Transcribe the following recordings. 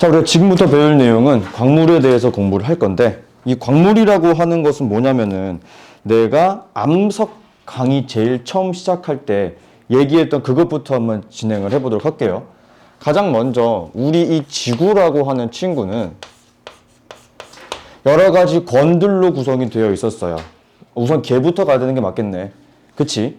자, 우리가 지금부터 배울 내용은 광물에 대해서 공부를 할 건데, 이 광물이라고 하는 것은 뭐냐면은 내가 암석 강의 제일 처음 시작할 때 얘기했던 그것부터 한번 진행을 해보도록 할게요. 가장 먼저 우리 이 지구라고 하는 친구는 여러 가지 권들로 구성이 되어 있었어요. 우선 개부터 가야 되는 게 맞겠네. 그치?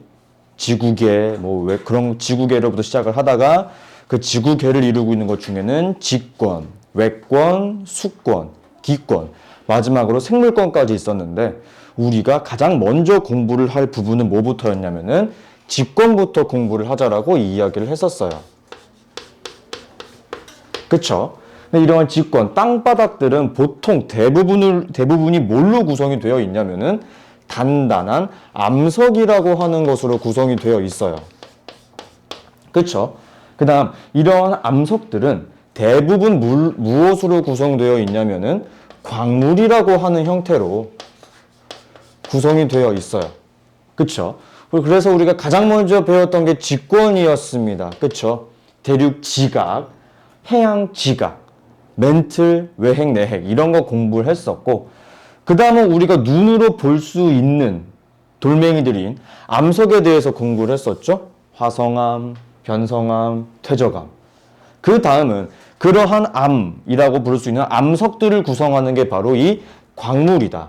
지구계, 뭐 왜 그런 지구계로부터 시작을 하다가 그 지구계를 이루고 있는 것 중에는 직권, 외권, 수권, 기권, 마지막으로 생물권까지 있었는데 우리가 가장 먼저 공부를 할 부분은 뭐부터였냐면은 직권부터 공부를 하자라고 이야기를 했었어요. 그쵸? 근데 이러한 직권, 땅바닥들은 보통 대부분이 뭘로 구성이 되어 있냐면은 단단한 암석이라고 하는 것으로 구성이 되어 있어요. 그쵸? 그 다음, 이러한 암석들은 대부분 무엇으로 구성되어 있냐면은 광물이라고 하는 형태로 구성이 되어 있어요. 그쵸? 그래서 우리가 가장 먼저 배웠던 게 직권이었습니다. 그쵸? 대륙 지각, 해양 지각, 멘틀, 외핵, 내핵 이런 거 공부를 했었고 그 다음은 우리가 눈으로 볼 수 있는 돌멩이들인 암석에 대해서 공부를 했었죠. 화성암, 변성암, 퇴적암. 그 다음은 그러한 암이라고 부를 수 있는 암석들을 구성하는 게 바로 이 광물이다.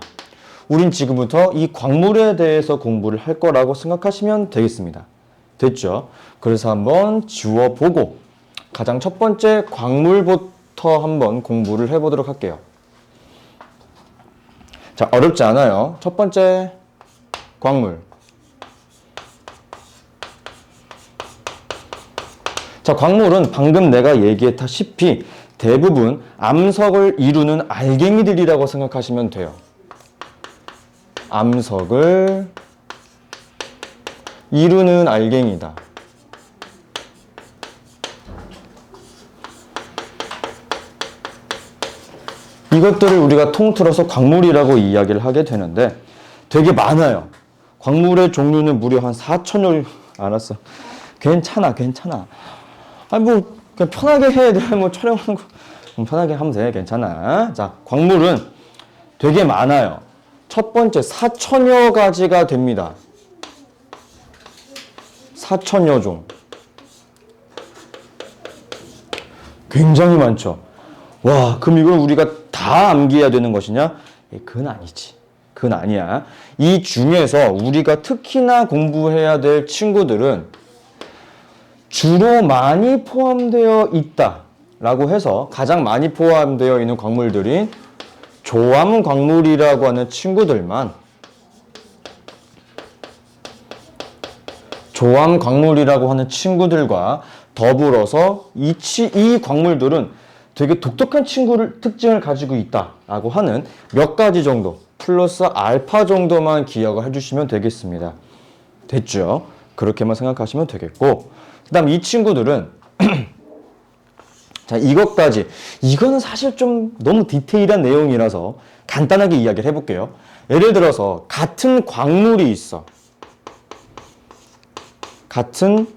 우린 지금부터 이 광물에 대해서 공부를 할 거라고 생각하시면 되겠습니다. 됐죠? 그래서 한번 지워보고 가장 첫 번째 광물부터 한번 공부를 해보도록 할게요. 자, 어렵지 않아요. 첫 번째 광물. 자, 광물은 방금 내가 얘기했다시피 대부분 암석을 이루는 알갱이들이라고 생각하시면 돼요. 암석을 이루는 알갱이다. 이것들을 우리가 통틀어서 광물이라고 이야기를 하게 되는데 되게 많아요. 광물의 종류는 무려 한 4천여. 알았어. 괜찮아. 아니 뭐 그냥 편하게 해. 내가 뭐 촬영하는 거 편하게 하면 돼. 괜찮아. 자, 광물은 되게 많아요. 첫 번째 4천여 가지가 됩니다. 4천여 종. 굉장히 많죠. 와, 그럼 이걸 우리가 다 암기해야 되는 것이냐? 그건 아니지. 그건 아니야. 이 중에서 우리가 특히나 공부해야 될 친구들은 주로 많이 포함되어 있다라고 해서 가장 많이 포함되어 있는 광물들인 조암 광물이라고 하는 친구들만 조암 광물이라고 하는 친구들과 더불어서 이 광물들은 되게 독특한 특징을 가지고 있다라고 하는 몇 가지 정도 플러스 알파 정도만 기억을 해주시면 되겠습니다. 됐죠? 그렇게만 생각하시면 되겠고 그 다음 이 친구들은 자, 이것까지 이거는 사실 좀 너무 디테일한 내용이라서 간단하게 이야기를 해볼게요. 예를 들어서 같은 광물이 있어. 같은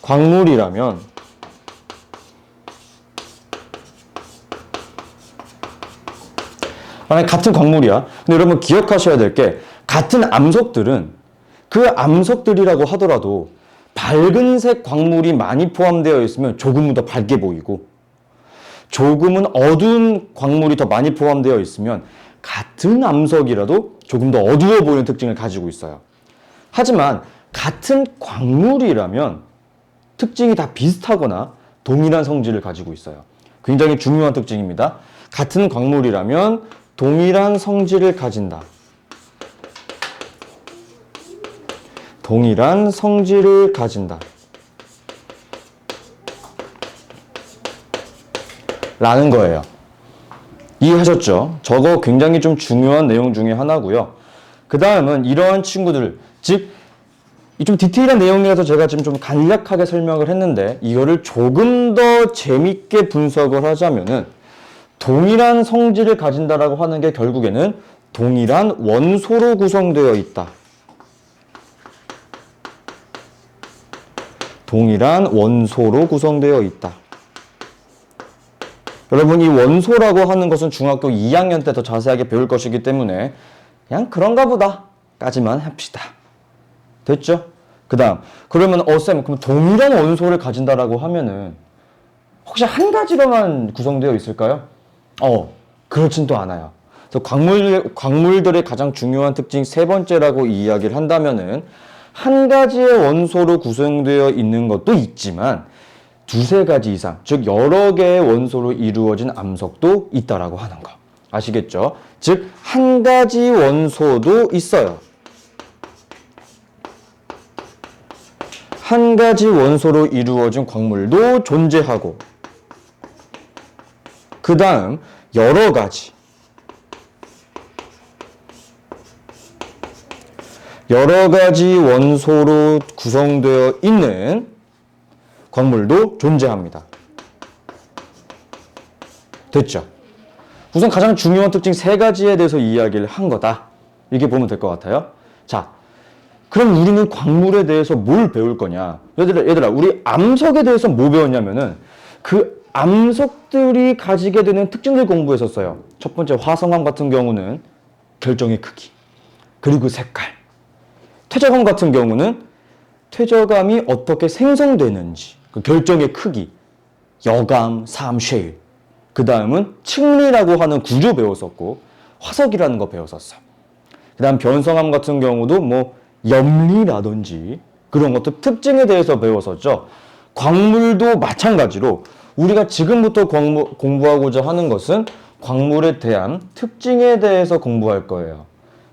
광물이라면 만약 같은 광물이야. 근데 여러분 기억하셔야 될 게 같은 암석들은 그 암석들이라고 하더라도 밝은색 광물이 많이 포함되어 있으면 조금은 더 밝게 보이고 조금은 어두운 광물이 더 많이 포함되어 있으면 같은 암석이라도 조금 더 어두워 보이는 특징을 가지고 있어요. 하지만 같은 광물이라면 특징이 다 비슷하거나 동일한 성질을 가지고 있어요. 굉장히 중요한 특징입니다. 같은 광물이라면 동일한 성질을 가진다. 동일한 성질을 가진다. 라는 거예요. 이해하셨죠? 저거 굉장히 좀 중요한 내용 중에 하나고요. 그 다음은 이러한 친구들, 즉 좀 디테일한 내용이라서 제가 지금 좀 간략하게 설명을 했는데 이거를 조금 더 재밌게 분석을 하자면은 동일한 성질을 가진다라고 하는 게 결국에는 동일한 원소로 구성되어 있다. 동일한 원소로 구성되어 있다. 여러분 이 원소라고 하는 것은 중학교 2학년 때 더 자세하게 배울 것이기 때문에 그냥 그런가 보다 까지만 합시다. 됐죠? 그 다음 그러면 쌤 그럼 동일한 원소를 가진다라고 하면은 혹시 한 가지로만 구성되어 있을까요? 그렇진 또 않아요. 그래서 광물들의 가장 중요한 특징 세 번째라고 이야기를 한다면은 한 가지의 원소로 구성되어 있는 것도 있지만 두세 가지 이상, 즉 여러 개의 원소로 이루어진 암석도 있다라고 하는 거. 아시겠죠? 즉 한 가지 원소도 있어요. 한 가지 원소로 이루어진 광물도 존재하고 그 다음 여러 가지 원소로 구성되어 있는 광물도 존재합니다. 됐죠? 우선 가장 중요한 특징 세 가지에 대해서 이야기를 한 거다. 이렇게 보면 될 것 같아요. 자, 그럼 우리는 광물에 대해서 뭘 배울 거냐? 얘들아, 우리 암석에 대해서 뭐 배웠냐면은 그 암석들이 가지게 되는 특징들 공부했었어요. 첫 번째 화성암 같은 경우는 결정의 크기, 그리고 색깔. 퇴적암 같은 경우는 퇴적암이 어떻게 생성되는지, 그 결정의 크기, 여감, 삼, 쉐일. 그 다음은 층리라고 하는 구조 배웠었고 화석이라는 거 배웠었어. 그 다음 변성암 같은 경우도 뭐 염리라든지 그런 것들 특징에 대해서 배웠었죠. 광물도 마찬가지로 우리가 지금부터 공부하고자 하는 것은 광물에 대한 특징에 대해서 공부할 거예요.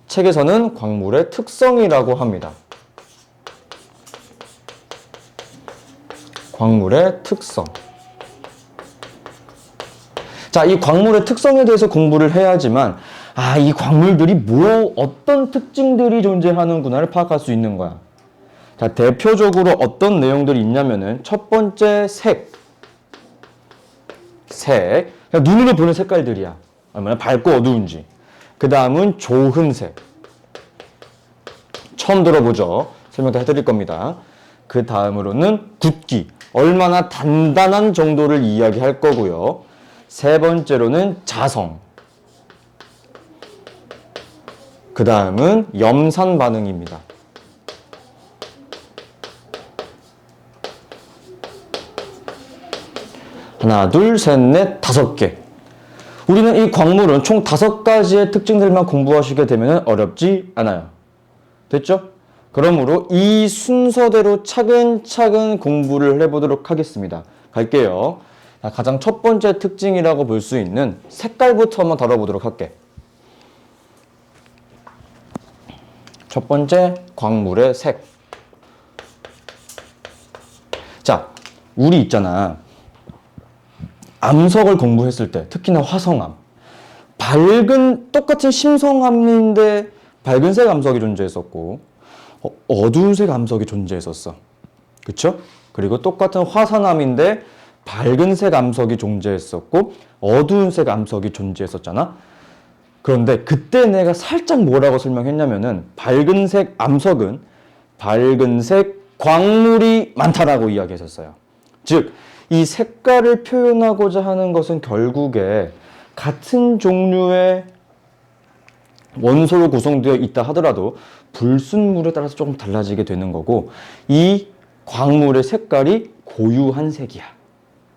책에서는 광물의 특성이라고 합니다. 광물의 특성. 자, 이 광물의 특성에 대해서 공부를 해야지만 이 광물들이 어떤 특징들이 존재하는구나를 파악할 수 있는 거야. 자, 대표적으로 어떤 내용들이 있냐면은 첫 번째 색. 그냥 눈으로 보는 색깔들이야. 얼마나 밝고 어두운지. 그 다음은 조흔색. 처음 들어보죠? 설명 다 해드릴 겁니다. 그 다음으로는 굵기. 얼마나 단단한 정도를 이야기할 거고요. 세 번째로는 자성. 그 다음은 염산 반응입니다. 하나, 둘, 셋, 넷, 5개. 우리는 이 광물은 총 5가지의 특징들만 공부하시게 되면 어렵지 않아요. 됐죠? 그러므로 이 순서대로 차근차근 공부를 해보도록 하겠습니다. 갈게요. 가장 첫 번째 특징이라고 볼 수 있는 색깔부터 한번 다뤄보도록 할게. 첫 번째, 광물의 색. 자, 우리 있잖아. 암석을 공부했을 때, 특히나 화성암. 똑같은 심성암인데 밝은색 암석이 존재했었고, 어두운색 암석이 존재했었어. 그쵸? 그리고 똑같은 화산암인데 밝은색 암석이 존재했었고, 어두운색 암석이 존재했었잖아? 그런데 그때 내가 살짝 뭐라고 설명했냐면은, 밝은색 암석은 밝은색 광물이 많다라고 이야기했었어요. 즉, 이 색깔을 표현하고자 하는 것은 결국에 같은 종류의 원소로 구성되어 있다 하더라도 불순물에 따라서 조금 달라지게 되는 거고, 이 광물의 색깔이 고유한 색이야.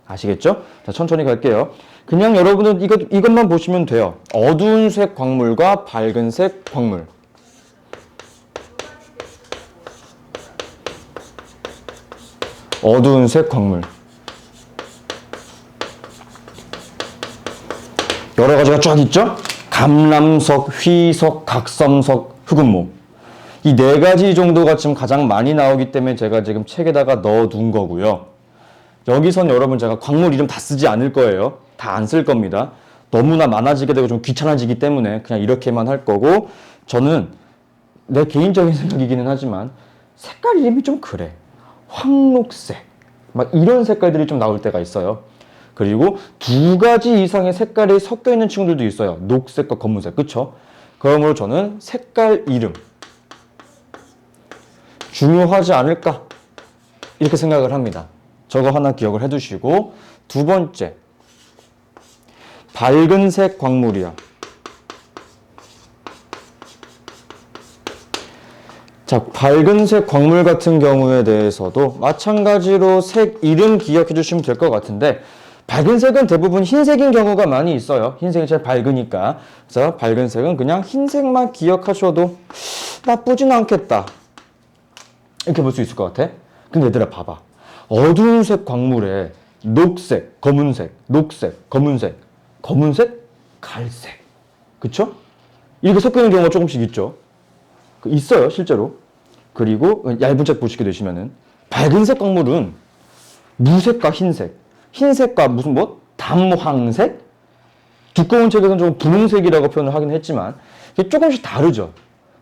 아시겠죠? 자, 천천히 갈게요. 그냥 여러분은 이것만 보시면 돼요. 어두운 색 광물과 밝은 색 광물. 어두운 색 광물. 여러 가지가 쫙 있죠? 감람석, 휘석, 각섬석, 흑음모. 이 4가지 정도가 지금 가장 많이 나오기 때문에 제가 지금 책에다가 넣어둔 거고요. 여기선 여러분 제가 광물 이름 다 쓰지 않을 거예요. 다 안 쓸 겁니다. 너무나 많아지게 되고 좀 귀찮아지기 때문에 그냥 이렇게만 할 거고, 저는 내 개인적인 생각이기는 하지만 색깔 이름이 좀 그래. 황록색. 막 이런 색깔들이 좀 나올 때가 있어요. 그리고 2가지 이상의 색깔이 섞여 있는 친구들도 있어요. 녹색과 검은색. 그쵸? 그러므로 저는 색깔 이름 중요하지 않을까? 이렇게 생각을 합니다. 저거 하나 기억을 해두시고, 두 번째. 밝은색 광물이야. 자, 밝은색 광물 같은 경우에 대해서도 마찬가지로 색 이름 기억해 주시면 될 것 같은데, 밝은색은 대부분 흰색인 경우가 많이 있어요. 흰색이 제일 밝으니까. 그래서 밝은색은 그냥 흰색만 기억하셔도 나쁘진 않겠다, 이렇게 볼 수 있을 것 같아. 근데 얘들아 봐봐. 어두운 색 광물에 녹색, 검은색, 녹색, 검은색, 검은색, 갈색. 그쵸? 이렇게 섞여 있는 경우가 조금씩 있죠. 있어요, 실제로. 그리고 얇은 책 보시게 되시면은 밝은색 광물은 무색과 흰색, 흰색과 무슨 뭐 담황색, 두꺼운 책에서는 좀 분홍색이라고 표현을 하긴 했지만 이게 조금씩 다르죠.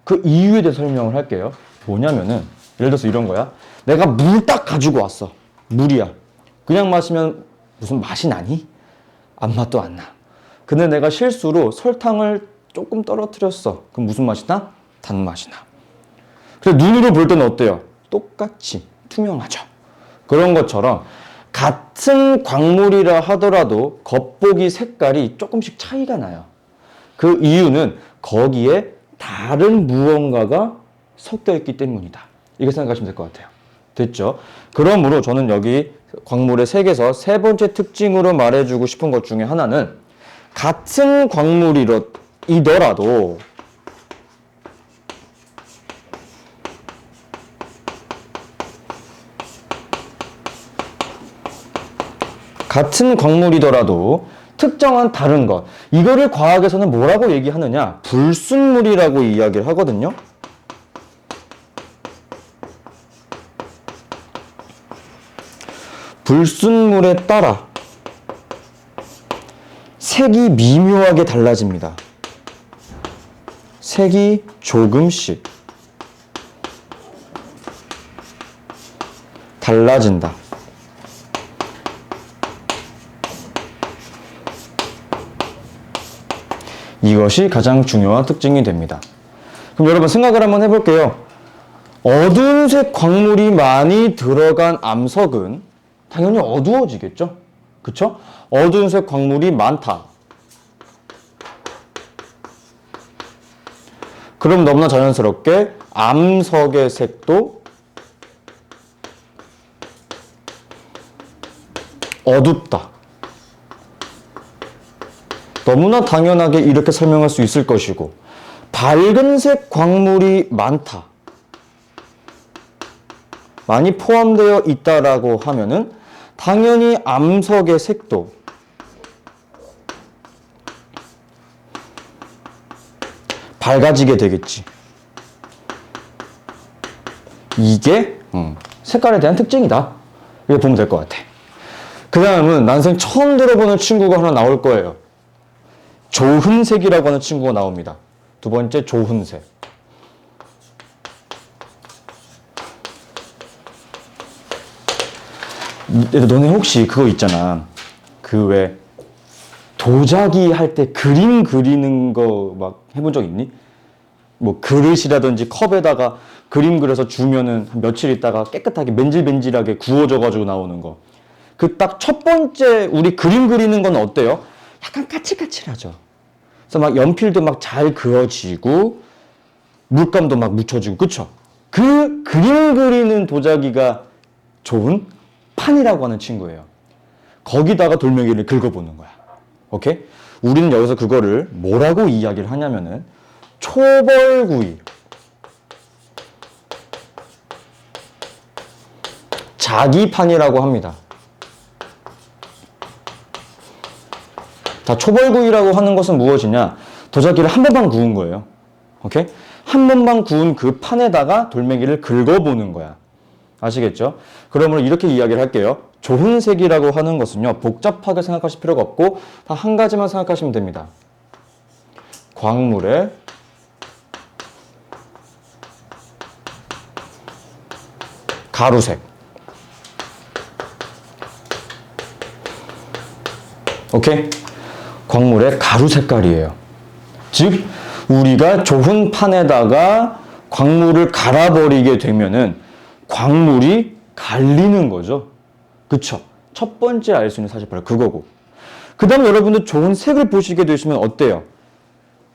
그 이유에 대해서 설명을 할게요. 뭐냐면은 예를 들어서 이런 거야. 내가 물 딱 가지고 왔어. 물이야. 그냥 마시면 무슨 맛이 나니? 아무 맛도 안 나. 근데 내가 실수로 설탕을 조금 떨어뜨렸어. 그럼 무슨 맛이 나? 단맛이 나. 그래서 눈으로 볼 때는 어때요? 똑같이 투명하죠. 그런 것처럼 같은 광물이라 하더라도 겉보기 색깔이 조금씩 차이가 나요. 그 이유는 거기에 다른 무언가가 섞여 있기 때문이다. 이렇게 생각하시면 될 것 같아요. 됐죠? 그러므로 저는 여기 광물의 색에서 세 번째 특징으로 말해주고 싶은 것 중에 하나는 같은 광물이더라도 특정한 다른 것, 이거를 과학에서는 뭐라고 얘기하느냐? 불순물이라고 이야기를 하거든요. 불순물에 따라 색이 미묘하게 달라집니다. 색이 조금씩 달라진다. 이것이 가장 중요한 특징이 됩니다. 그럼 여러분 생각을 한번 해볼게요. 어두운 색 광물이 많이 들어간 암석은 당연히 어두워지겠죠? 그쵸? 어두운 색 광물이 많다. 그럼 너무나 자연스럽게 암석의 색도 어둡다. 너무나 당연하게 이렇게 설명할 수 있을 것이고, 밝은색 광물이 많다. 많이 포함되어 있다라고 하면은 당연히 암석의 색도 밝아지게 되겠지. 이게 색깔에 대한 특징이다. 이렇게 보면 될 것 같아. 그 다음은 난생 처음 들어보는 친구가 하나 나올 거예요. 조흔색이라고 하는 친구가 나옵니다. 두 번째, 조흔색. 너네 혹시 그거 있잖아. 그 왜 도자기 할 때 그림 그리는 거 막 해본 적 있니? 뭐 그릇이라든지 컵에다가 그림 그려서 주면은 한 며칠 있다가 깨끗하게 맨질맨질하게 구워져 가지고 나오는 거. 그 딱 첫 번째 우리 그림 그리는 건 어때요? 약간 까칠까칠하죠. 그래서 막 연필도 막 잘 그어지고 물감도 막 묻혀지고, 그쵸? 그 그림 그리는 도자기가 좋은 판이라고 하는 친구예요. 거기다가 돌멩이를 긁어보는 거야. 오케이? 우리는 여기서 그거를 뭐라고 이야기를 하냐면은 초벌구이, 자기판이라고 합니다. 자, 초벌구이라고 하는 것은 무엇이냐? 도자기를 한 번만 구운 거예요. 오케이? 한 번만 구운 그 판에다가 돌멩이를 긁어보는 거야. 아시겠죠? 그러므로 이렇게 이야기를 할게요. 조흔색이라고 하는 것은요, 복잡하게 생각하실 필요가 없고 다 한 가지만 생각하시면 됩니다. 광물의 가루색. 오케이? 광물의 가루 색깔이에요. 즉, 우리가 좁은 판에다가 광물을 갈아버리게 되면은 광물이 갈리는 거죠. 그쵸? 첫 번째 알 수 있는 사실 바로 그거고. 그 다음에 여러분들 좋은 색을 보시게 되시면 어때요?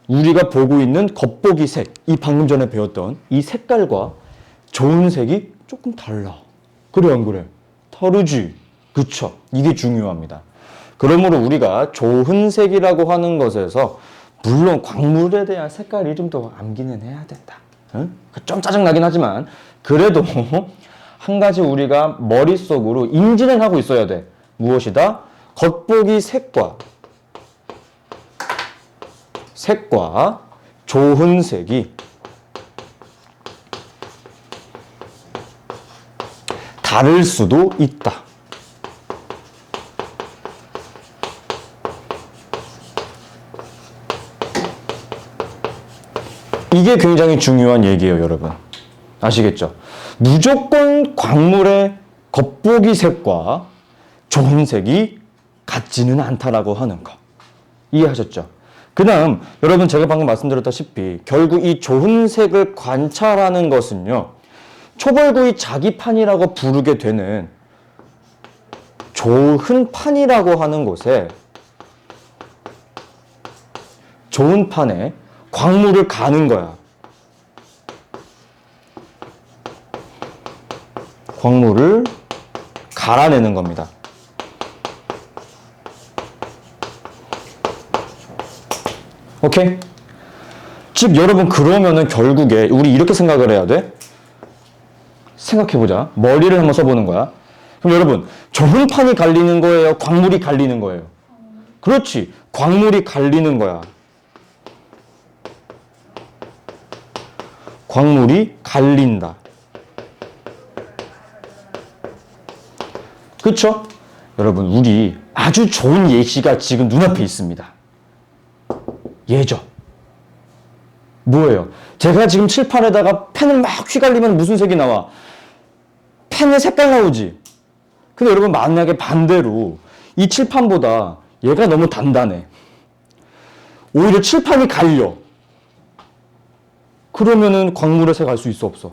우리가 보고 있는 겉보기 색, 이 방금 전에 배웠던 이 색깔과 좋은 색이 조금 달라. 그래 안 그래? 다르지? 그쵸? 이게 중요합니다. 그러므로 우리가 좋은 색이라고 하는 것에서 물론 광물에 대한 색깔 이름도 암기는 해야 된다. 응? 좀 짜증나긴 하지만 그래도 한 가지 우리가 머릿속으로 인지는 하고 있어야 돼. 무엇이다? 겉보기 색과 좋은 색이 다를 수도 있다. 이게 굉장히 중요한 얘기예요, 여러분. 아시겠죠? 무조건 광물의 겉보기 색과 좋은 색이 같지는 않다라고 하는 거. 이해하셨죠? 그 다음, 여러분 제가 방금 말씀드렸다시피 결국 이 좋은 색을 관찰하는 것은요, 초벌구이 자기판이라고 부르게 되는 좋은 판이라고 하는 곳에 좋은 판에 광물을 가는 거야. 광물을 갈아내는 겁니다. 오케이? 즉 여러분 그러면은 결국에 우리 이렇게 생각을 해야 돼. 생각해보자. 머리를 한번 써보는 거야. 그럼 여러분 좋은 판이 갈리는 거예요? 광물이 갈리는 거예요? 그렇지. 광물이 갈리는 거야. 광물이 갈린다. 그쵸? 여러분 우리 아주 좋은 예시가 지금 눈앞에 있습니다. 예죠. 뭐예요? 제가 지금 칠판에다가 펜을 막 휘갈리면 무슨 색이 나와? 펜의 색깔 나오지? 근데 여러분 만약에 반대로 이 칠판보다 얘가 너무 단단해. 오히려 칠판이 갈려. 그러면은 광물의 색 알 수 있어 없어?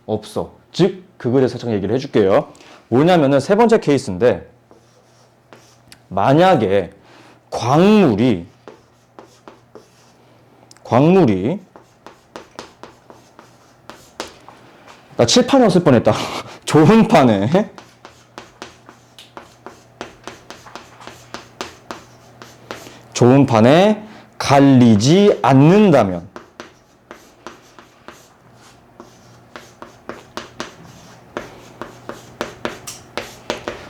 없어. 즉 그거에 대해서 살짝 얘기를 해줄게요. 뭐냐면은 세 번째 케이스인데 만약에 광물이 나 칠판에 왔을 뻔했다. 좋은 판에 갈리지 않는다면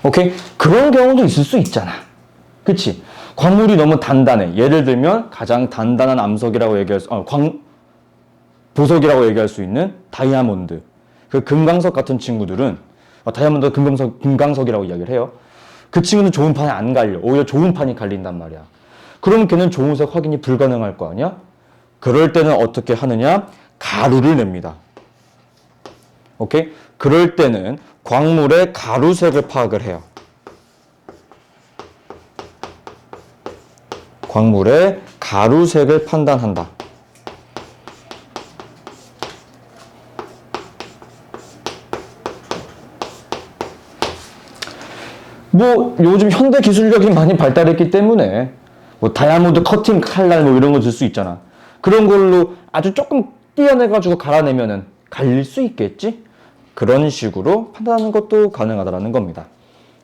오케이? 그런 경우도 있을 수 있잖아. 그치? 광물이 너무 단단해. 예를 들면 가장 단단한 암석이라고 얘기할 수, 보석이라고 얘기할 수 있는 다이아몬드. 그 금강석 같은 친구들은 다이아몬드 금강석이라고 이야기를 해요. 그 친구는 좋은 판에 안 갈려. 오히려 좋은 판이 갈린단 말이야. 그러면 걔는 좋은 색 확인이 불가능할 거 아니야? 그럴 때는 어떻게 하느냐? 가루를 냅니다. 오케이? 그럴 때는 광물의 가루색을 파악을 해요. 광물의 가루색을 판단한다. 뭐 요즘 현대 기술력이 많이 발달했기 때문에 뭐 다이아몬드 커팅 칼날 뭐 이런 거 줄 수 있잖아. 그런 걸로 아주 조금 띄어내가지고 갈아내면은 갈릴 수 있겠지? 그런 식으로 판단하는 것도 가능하다는 겁니다.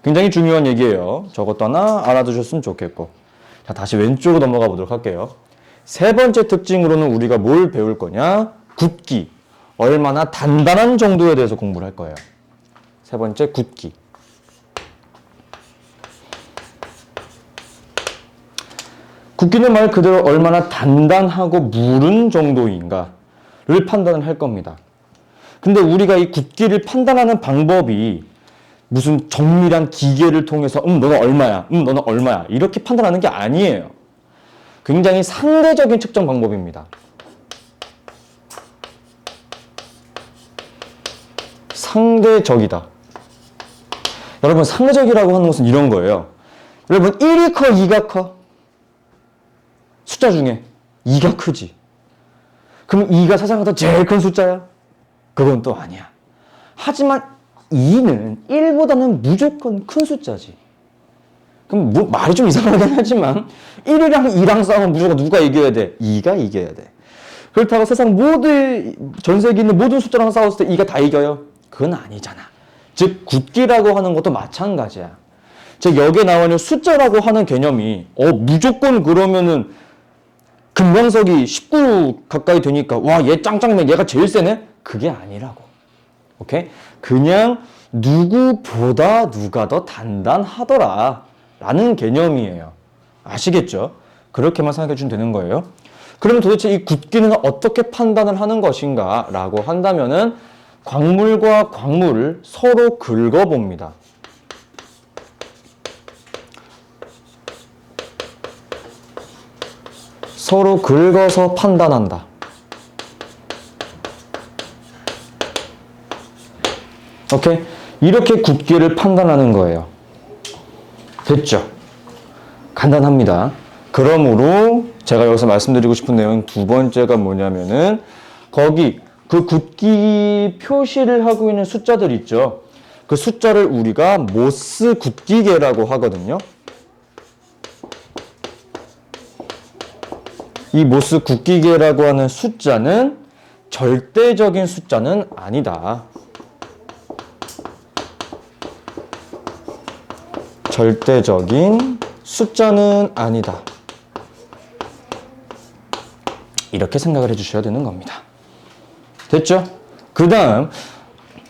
굉장히 중요한 얘기예요. 저것도 하나 알아두셨으면 좋겠고. 자, 다시 왼쪽으로 넘어가 보도록 할게요. 세 번째 특징으로는 우리가 뭘 배울 거냐? 굵기. 얼마나 단단한 정도에 대해서 공부를 할 거예요. 세 번째, 굵기. 굵기는 말 그대로 얼마나 단단하고 무른 정도인가를 판단을 할 겁니다. 근데 우리가 이 굵기를 판단하는 방법이 무슨 정밀한 기계를 통해서 너는 얼마야, 너는 얼마야 이렇게 판단하는 게 아니에요. 굉장히 상대적인 측정 방법입니다. 상대적이다. 여러분 상대적이라고 하는 것은 이런 거예요. 여러분 1이 커, 2가 커? 숫자 중에 2가 크지. 그럼 2가 세상에서 제일 큰 숫자야? 그건 또 아니야. 하지만 2는 1보다는 무조건 큰 숫자지. 그럼 뭐 말이 좀 이상하긴 하지만 1이랑 2랑 싸우면 무조건 누가 이겨야 돼? 2가 이겨야 돼. 그렇다고 세상 전 세계에 있는 모든 숫자랑 싸웠을 때 2가 다 이겨요? 그건 아니잖아. 즉 굳기라고 하는 것도 마찬가지야. 즉 여기에 나와 있는 숫자라고 하는 개념이 무조건 그러면은 금강석이 19 가까이 되니까 와 얘 짱짱맨 얘가 제일 세네? 그게 아니라고. 오케이? 그냥 누구보다 누가 더 단단하더라 라는 개념이에요. 아시겠죠? 그렇게만 생각해 주면 되는 거예요. 그러면 도대체 이 굳기는 어떻게 판단을 하는 것인가 라고 한다면은 광물과 광물을 서로 긁어봅니다. 서로 긁어서 판단한다. 오케이? 이렇게 굳기를 판단하는 거예요. 됐죠? 간단합니다. 그러므로 제가 여기서 말씀드리고 싶은 내용 두 번째가 뭐냐면은 거기 그 굳기 표시를 하고 있는 숫자들 있죠. 그 숫자를 우리가 모스 굳기계라고 하거든요. 이 모스 굳기계라고 하는 숫자는 절대적인 숫자는 아니다. 절대적인 숫자는 아니다. 이렇게 생각을 해주셔야 되는 겁니다. 됐죠? 그 다음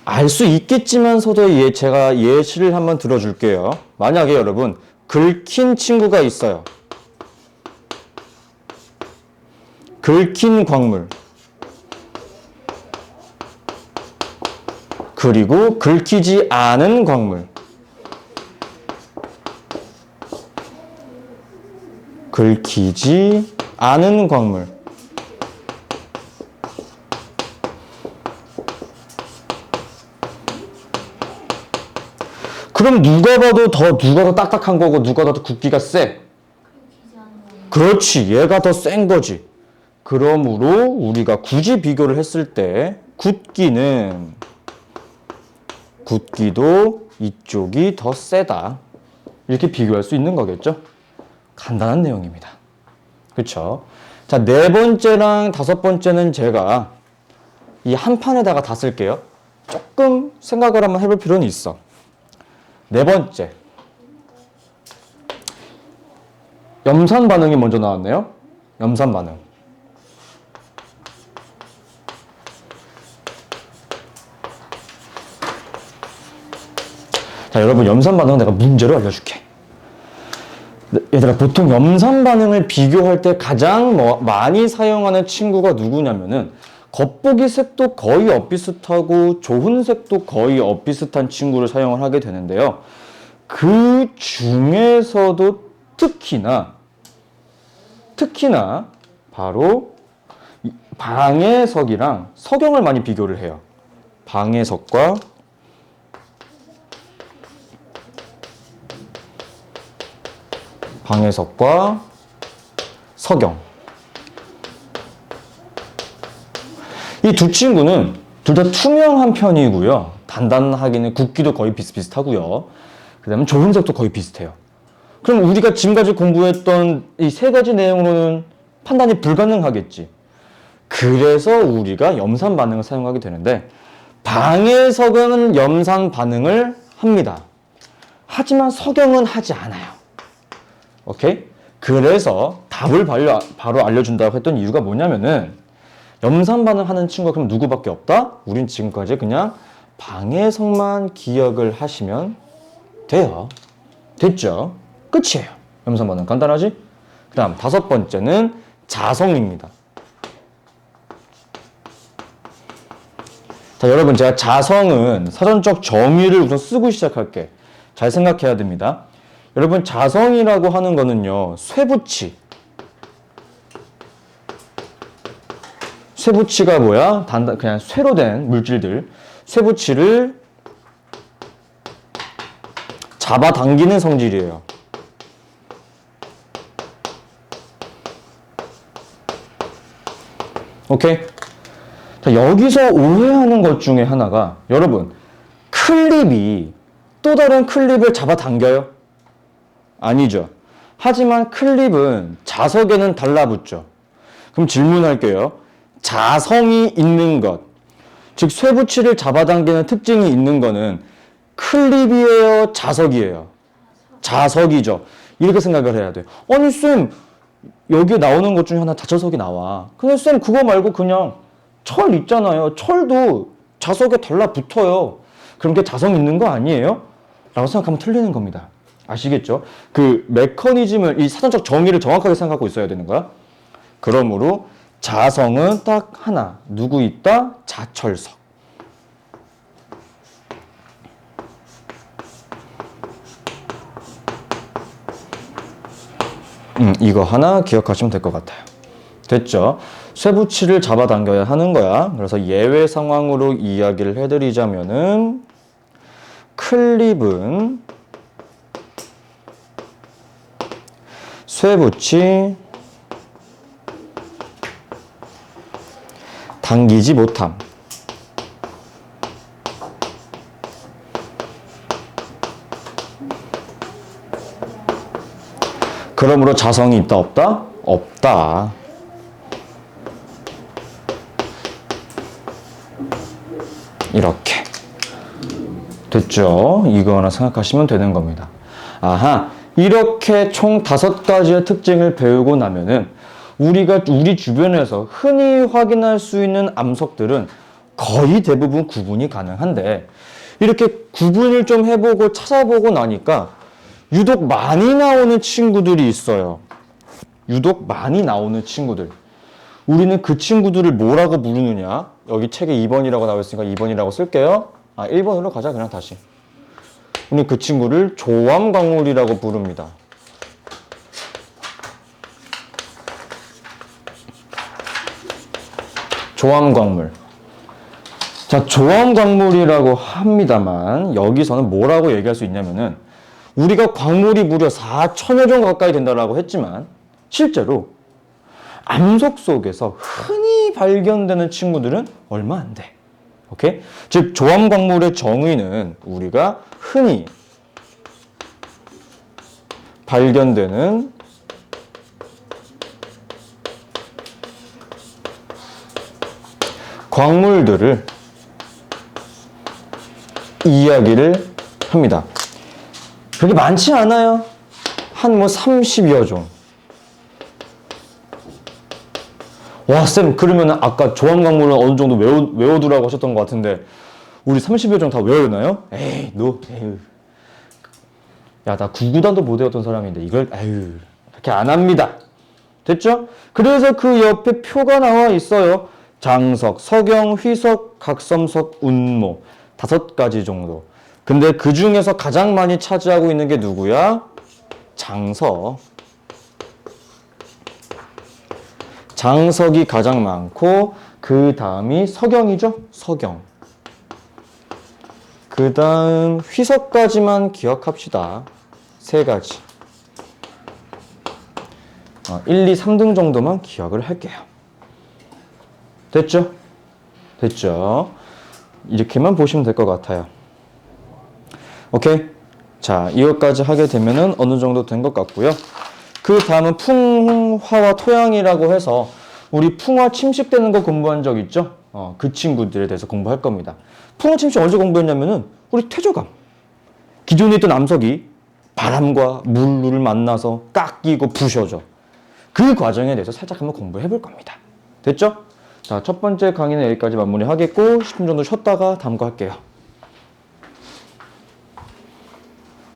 알 수 있겠지만서도 제가 예시를 한번 들어줄게요. 만약에 여러분 긁힌 친구가 있어요. 긁힌 광물 그리고 긁히지 않은 광물 긁히지 않은 광물 그럼 누가 더 딱딱한 거고 누가 더 굳기가 세? 그렇지 얘가 더 센 거지. 그러므로 우리가 굳이 비교를 했을 때 굳기도 이쪽이 더 세다 이렇게 비교할 수 있는 거겠죠. 간단한 내용입니다. 그렇죠? 자, 네 번째랑 다섯 번째는 제가 이 한 판에다가 다 쓸게요. 조금 생각을 한번 해볼 필요는 있어. 네 번째 염산 반응이 먼저 나왔네요. 염산 반응. 자, 여러분 염산 반응은 내가 문제로 알려줄게. 얘들아, 보통 염산 반응을 비교할 때 가장 많이 사용하는 친구가 누구냐면은 겉보기 색도 거의 엇비슷하고 좋은 색도 거의 엇비슷한 친구를 사용을 하게 되는데요. 그 중에서도 특히나 바로 방해석이랑 석영을 많이 비교를 해요. 방해석과 석영. 이 두 친구는 둘 다 투명한 편이고요. 단단하기는 굳기도 거의 비슷비슷하고요. 그 다음에 좋은 색도 거의 비슷해요. 그럼 우리가 지금까지 공부했던 이 세 가지 내용으로는 판단이 불가능하겠지. 그래서 우리가 염산 반응을 사용하게 되는데 방해석은 염산 반응을 합니다. 하지만 석영은 하지 않아요. 오케이? 그래서 답을 바로 알려준다고 했던 이유가 뭐냐면은 염산 반응하는 친구가 그럼 누구밖에 없다? 우린 지금까지 그냥 방해석만 기억을 하시면 돼요. 됐죠? 끝이에요. 염산 반응 간단하지? 그 다음 다섯 번째는 자성입니다. 자, 여러분 제가 자성은 사전적 정의를 우선 쓰고 시작할게. 잘 생각해야 됩니다. 여러분 자성이라고 하는 거는요. 쇠붙이가 뭐야? 그냥 쇠로 된 물질들. 쇠붙이를 잡아당기는 성질이에요. 오케이? 자, 여기서 오해하는 것 중에 하나가 여러분 클립이 또 다른 클립을 잡아당겨요? 아니죠. 하지만 클립은 자석에는 달라붙죠. 그럼 질문할게요. 자성이 있는 것, 즉 쇠붙이를 잡아당기는 특징이 있는 거는 클립이에요, 자석이에요? 자석이죠. 이렇게 생각을 해야 돼요. 아니 쌤, 여기에 나오는 것 중에 하나 자석이 나와. 근데 쌤 그거 말고 그냥 철 있잖아요. 철도 자석에 달라붙어요. 그럼 그게 자성 있는 거 아니에요? 라고 생각하면 틀리는 겁니다. 아시겠죠? 그 메커니즘을, 이 사전적 정의를 정확하게 생각하고 있어야 되는 거야. 그러므로 자성은 딱 하나. 누구 있다? 자철석. 이거 하나 기억하시면 될 것 같아요. 됐죠? 쇠붙이를 잡아당겨야 하는 거야. 그래서 예외 상황으로 이야기를 해드리자면은 클립은 쇠붙이 당기지 못함. 그러므로 자성이 있다 없다? 없다. 이렇게 됐죠? 이거 하나 생각하시면 되는 겁니다. 아하, 이렇게 총 5가지의 특징을 배우고 나면은 우리가 우리 주변에서 흔히 확인할 수 있는 암석들은 거의 대부분 구분이 가능한데, 이렇게 구분을 좀 해보고 찾아보고 나니까 유독 많이 나오는 친구들이 있어요. 유독 많이 나오는 친구들. 우리는 그 친구들을 뭐라고 부르느냐? 여기 책에 2번이라고 나와 있으니까 2번이라고 쓸게요. 1번으로 가자, 그냥 다시. 우리 그 친구를 조암광물이라고 부릅니다. 조암광물. 자, 조암광물이라고 합니다만, 여기서는 뭐라고 얘기할 수 있냐면은, 우리가 광물이 무려 4천여 종 가까이 된다라고 했지만, 실제로 암석 속에서 흔히 발견되는 친구들은 얼마 안 돼. 오케이? 즉, 조암광물의 정의는 우리가 흔히 발견되는 광물들을 이야기를 합니다. 그렇게 많지 않아요. 한 30여 종. 와, 쌤, 그러면 아까 조암광물은 어느 정도 외워두라고 하셨던 것 같은데, 우리 30여 종 다 외워나요? 에이, 에휴. 야, 나 구구단도 못 외웠던 사람인데, 이걸, 에휴, 이렇게 안 합니다. 됐죠? 그래서 그 옆에 표가 나와 있어요. 장석, 석영, 휘석, 각섬석, 운모. 5가지 정도. 근데 그 중에서 가장 많이 차지하고 있는 게 누구야? 장석. 장석이 가장 많고, 그 다음이 석영이죠? 석영. 그 다음 휘석까지만 기억합시다. 3가지. 1, 2, 3등 정도만 기억을 할게요. 됐죠? 됐죠? 이렇게만 보시면 될 것 같아요. 오케이? 자, 이것까지 하게 되면은 어느 정도 된 것 같고요. 그 다음은 풍화와 토양이라고 해서 우리 풍화 침식되는 거 공부한 적 있죠? 그 친구들에 대해서 공부할 겁니다. 풍화 침식 언제 공부했냐면은 우리 퇴적암. 기존에 있던 암석이 바람과 물을 만나서 깎이고 부셔져. 그 과정에 대해서 살짝 한번 공부해 볼 겁니다. 됐죠? 자, 첫 번째 강의는 여기까지 마무리하겠고 10분 정도 쉬었다가 다음 거 할게요.